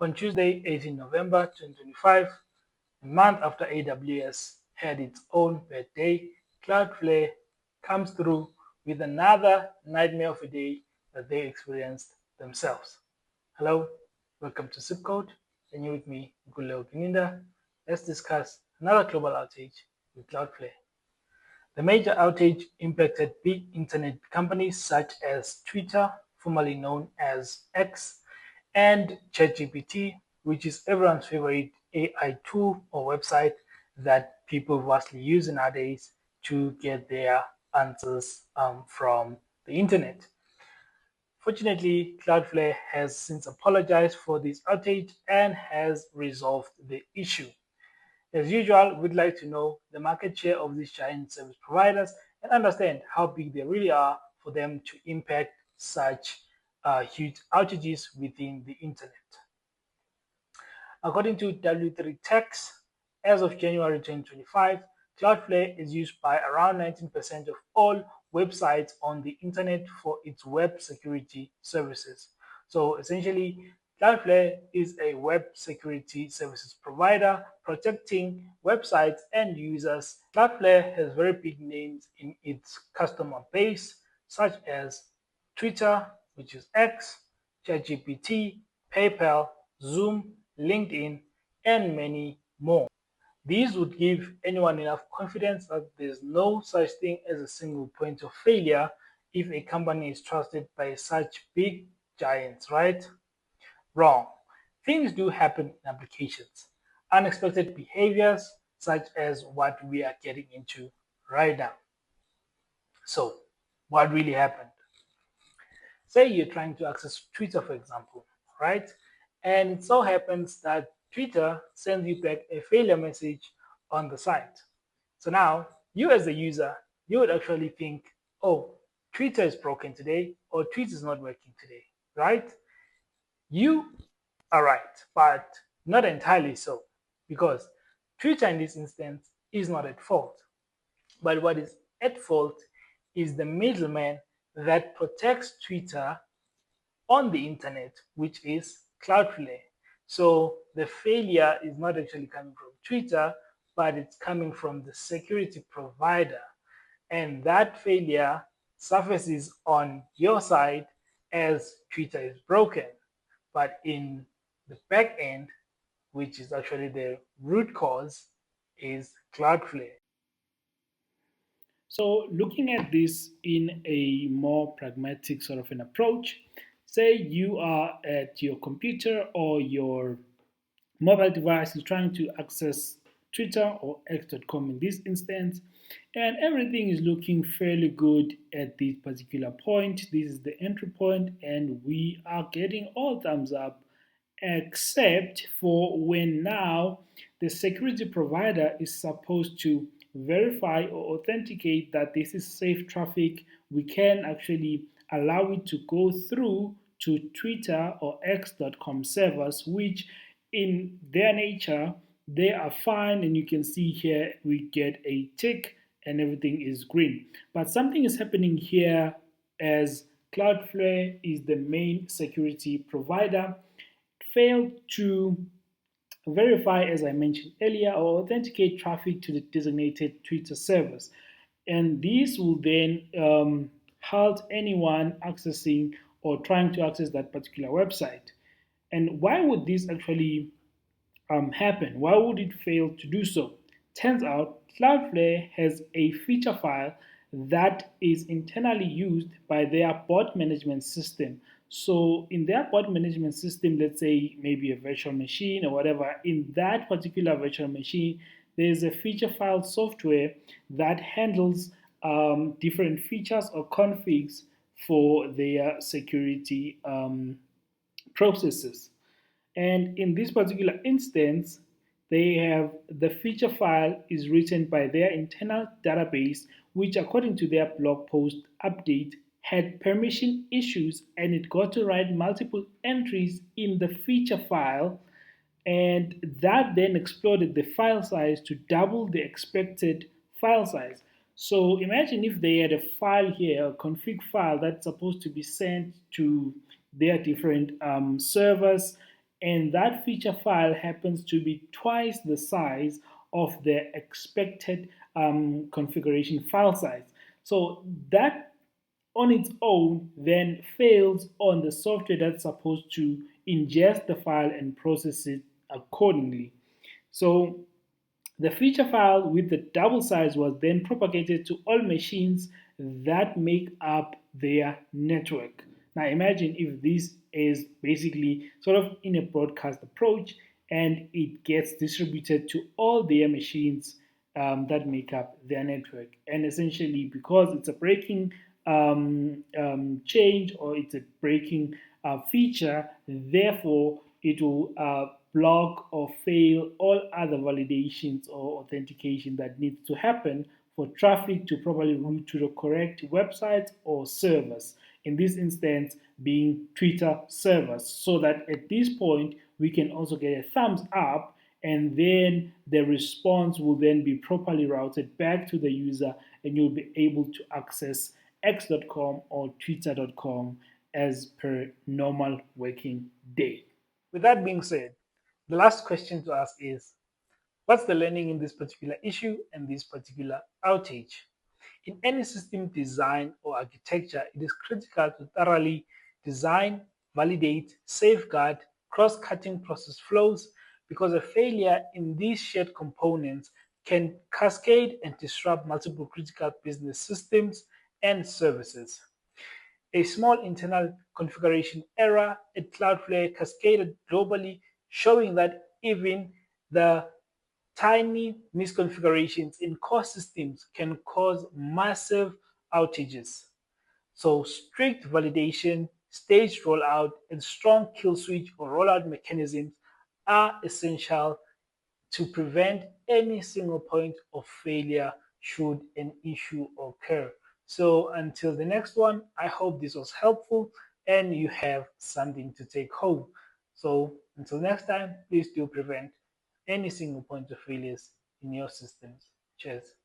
On Tuesday, 18 November 2025, a month after AWS had its own birthday, Cloudflare comes through with another nightmare of a day that they experienced themselves. Hello, welcome to Zip Code, and you're with me, Guleo Gininda. Let's discuss another global outage with Cloudflare. The major outage impacted big internet companies such as Twitter, formerly known as X, and ChatGPT, which is everyone's favorite AI tool or website that people vastly use nowadays to get their answers from the internet. Fortunately, Cloudflare has since apologized for this outage and has resolved the issue. As usual, we'd like to know the market share of these giant service providers and understand how big they really are for them to impact such huge outages within the internet. According to W3 Techs, as of January 2025, Cloudflare is used by around 19% of all websites on the internet for its web security services. So essentially, Cloudflare is a web security services provider protecting websites and users. Cloudflare has very big names in its customer base, such as Twitter, which is X, ChatGPT, PayPal, Zoom, LinkedIn, and many more. These would give anyone enough confidence that there's no such thing as a single point of failure if a company is trusted by such big giants, right? Wrong. Things do happen in applications. Unexpected behaviors, such as what we are getting into right now. So, what really happened? Say you're trying to access Twitter, for example, right? And it so happens that Twitter sends you back a failure message on the site. So now, you as a user, you would actually think, oh, Twitter is broken today, or Twitter is not working today, right? You are right, but not entirely so, because Twitter in this instance is not at fault. But what is at fault is the middleman that protects Twitter on the internet, which is Cloudflare. So the failure is not actually coming from Twitter, but it's coming from the security provider. And that failure surfaces on your side as Twitter is broken. But in the back end, which is actually the root cause, is Cloudflare. So, looking at this in a more pragmatic sort of an approach, say you are at your computer or your mobile device is trying to access Twitter or X.com in this instance, and everything is looking fairly good at this particular point. This is the entry point, and we are getting all thumbs up except for when now the security provider is supposed to verify or authenticate that this is safe traffic. We can actually allow it to go through to Twitter or X.com servers, which in their nature they are fine, and you can see here we get a tick and everything is green. But something is happening here as Cloudflare is the main security provider, failed to verify, as I mentioned earlier, or authenticate traffic to the designated Twitter servers. And these will then halt anyone accessing or trying to access that particular website. And why would this actually happen? Why would it fail to do so? Turns out Cloudflare has a feature file that is internally used by their bot management system. So, in their bot management system, let's say maybe a virtual machine or whatever, in that particular virtual machine, there's a feature file software that handles different features or configs for their security processes. And in this particular instance, they have the feature file is written by their internal database, which according to their blog post update had permission issues, and it got to write multiple entries in the feature file, and that then exploded the file size to double the expected file size. So imagine if they had a file here, a config file that's supposed to be sent to their different servers, and that feature file happens to be twice the size of the expected configuration file size. So that on its own then fails on the software that's supposed to ingest the file and process it accordingly. So the feature file with the double size was then propagated to all machines that make up their network. Now imagine if this is basically sort of in a broadcast approach and it gets distributed to all their machines that make up their network. And essentially, because it's a breaking change or it's a breaking feature, therefore it will block or fail all other validations or authentication that needs to happen for traffic to properly route to the correct websites or servers. In this instance, being Twitter servers, so that at this point we can also get a thumbs up, and then the response will then be properly routed back to the user, and you'll be able to access x.com or twitter.com as per normal working day. With that being said, the last question to ask is, what's the learning in this particular issue and this particular outage? In any system design or architecture, it is critical to thoroughly design, validate, safeguard cross-cutting process flows, because a failure in these shared components can cascade and disrupt multiple critical business systems and services. A small internal configuration error at Cloudflare cascaded globally, showing that even the tiny misconfigurations in core systems can cause massive outages. So strict validation, staged rollout, and strong kill switch or rollout mechanisms are essential to prevent any single point of failure should an issue occur. So until the next one, I hope this was helpful and you have something to take home. So until next time, please do prevent any single point of failures in your systems. Cheers.